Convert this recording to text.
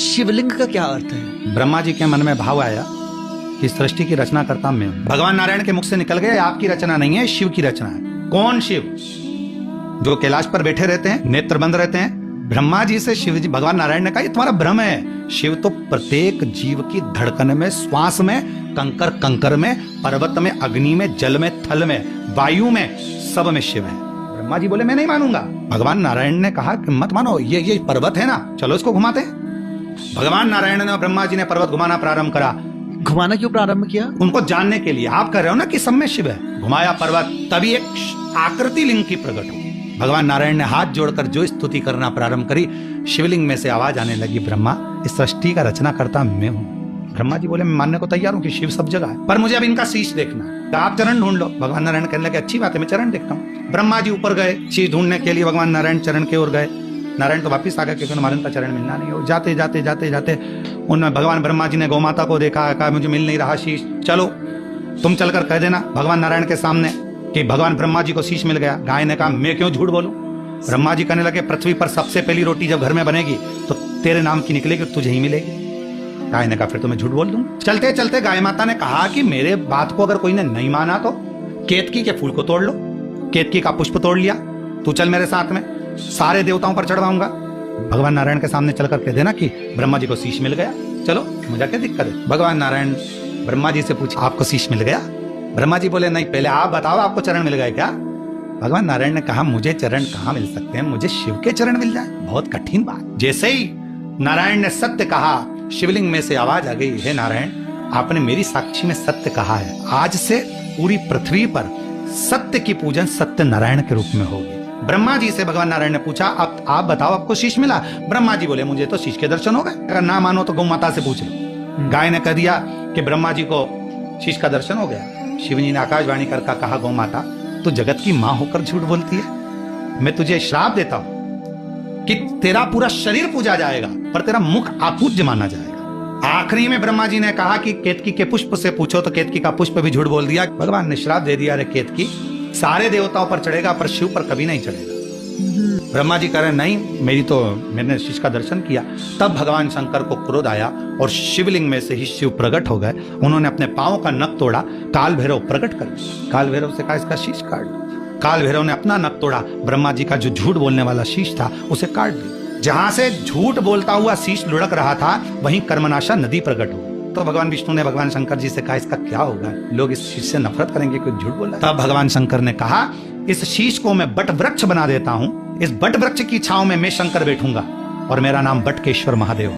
शिवलिंग का क्या अर्थ है? ब्रह्मा जी के मन में भाव आया कि सृष्टि की रचना करता मैं हूं। भगवान नारायण के मुख से निकल गए, आपकी रचना नहीं है, शिव की रचना है। कौन शिव? जो कैलाश पर बैठे रहते हैं, नेत्र बंद रहते हैं। ब्रह्मा जी से शिव जी, भगवान नारायण ने कहा, ये तुम्हारा भ्रम है। शिव तो प्रत्येक जीव की धड़कन में, श्वास में, कंकर कंकर में, पर्वत में, अग्नि में, जल में, थल में, वायु में, सब में शिव है। ब्रह्मा जी बोले मैं नहीं मानूंगा। भगवान नारायण ने कहा कि मत मानो, ये पर्वत है ना, चलो इसको घुमाते। भगवान नारायण ने, ब्रह्मा जी ने पर्वत घुमाना प्रारंभ करा। घुमाना क्यों प्रारंभ किया? उनको जानने के लिए। आप कह रहे हो ना कि सब में शिव है। घुमाया पर्वत, तभी एक आकृति लिंग की प्रकट हुई। भगवान नारायण ने हाथ जोड़कर जो स्तुति करना प्रारंभ करी, शिवलिंग में से आवाज आने लगी, ब्रह्मा, इस सृष्टि का रचना करता मैं हूँ। ब्रह्मा जी बोले मैं मानने को तैयार हूँ कि शिव सब जगह है, पर मुझे अब इनका शीश देखना। आप चरण ढूंढ लो। भगवान नारायण कहने लगे अच्छी बात है, मैं चरण देखता हूँ। ब्रह्मा जी ऊपर गए शीश ढूंढने के लिए, भगवान नारायण चरण की ओर गए। नारायण तो वापिस आ गए क्योंकि हमारे उनका चरण मिलना नहीं हो। जाते जाते जाते जाते उनमें भगवान ब्रह्मा जी ने गौमाता को देखा, कहा मुझे मिल नहीं रहा शीश, चलो तुम चलकर कह देना भगवान नारायण के सामने कि भगवान ब्रह्मा जी को शीश मिल गया। गाय ने कहा मैं क्यों झूठ बोलूं? ब्रह्मा जी कहने लगे पृथ्वी पर सबसे पहली रोटी जब घर में बनेगी तो तेरे नाम की निकलेगी, तुझे ही मिलेगी। गाय ने कहा फिर तो मैं झूठ बोल दूं। चलते चलते गाय माता ने कहा कि मेरे बात को अगर कोई ने नहीं माना तो केतकी के फूल को तोड़ लो। केतकी का पुष्प तोड़ लिया, तू चल मेरे साथ में, सारे देवताओं पर चढ़वाऊंगा। भगवान नारायण के सामने चलकर कह देना कि ब्रह्मा जी को शीश मिल गया, चलो मुझे क्या दिक्कत है। भगवान नारायण ब्रह्मा जी से पूछा आपको शीश मिल गया? ब्रह्मा जी बोले नहीं, पहले आप बताओ आपको चरण मिल गए क्या? भगवान नारायण ने कहा मुझे चरण कहाँ मिल सकते हैं, मुझे शिव के चरण मिल जाए, बहुत कठिन बात। जैसे ही नारायण ने सत्य कहा, शिवलिंग में से आवाज आ गई, हे नारायण, आपने मेरी साक्षी में सत्य कहा है, आज से पूरी पृथ्वी पर सत्य की पूजन सत्य नारायण के रूप में होगी। ब्रह्मा जी से भगवान नारायण ने पूछा अब आप बताओ आपको शीश मिला? ब्रह्मा जी बोले मुझे तो शीश के दर्शन हो गए। अगर ना मानो तो गौ माता से पूछ लो। गाय ने कह दिया कि ब्रह्मा जी को शीश का दर्शन हो गया। शिव जी ने आकाशवाणी करके कहा गौ माता तू जगत की मां होकर झूठ बोलती है, मैं तुझे श्राप देता हूं कि तेरा पूरा शरीर पूजा जाएगा पर तेरा मुख अपूज्य माना जाएगा। आखिरी में ब्रह्मा जी ने कहा कि केतकी के पुष्प से पूछो, तो केतकी का पुष्प भी झूठ बोल दिया। भगवान ने श्राप दे दिया, अरे केतकी सारे देवताओं पर चढ़ेगा पर शिव पर कभी नहीं चढ़ेगा। ब्रह्मा जी कह रहे नहीं, मैंने शीश का दर्शन किया। तब भगवान शंकर को क्रोध आया और शिवलिंग में से ही शिव प्रकट हो गए। उन्होंने अपने पांव का नख तोड़ा, काल भैरव प्रकट कर दिया। काल भैरव से कहा इसका शीश काट दो। काल भैरव ने अपना नख तोड़ा, ब्रह्मा जी का जो झूठ बोलने वाला शीश था उसे काट दिया। जहां से झूठ बोलता हुआ शीश लुढ़क रहा था वहीं कर्मनाशा नदी प्रकट हो। तो भगवान विष्णु ने भगवान शंकर जी से कहा इसका क्या होगा, लोग इस शीश से नफरत करेंगे, कोई झूठ बोल रहा है। तब भगवान शंकर ने कहा इस शीश को मैं बट वृक्ष बना देता हूं, इस बट वृक्ष की छांव में मैं शंकर बैठूंगा और मेरा नाम बटकेश्वर महादेव।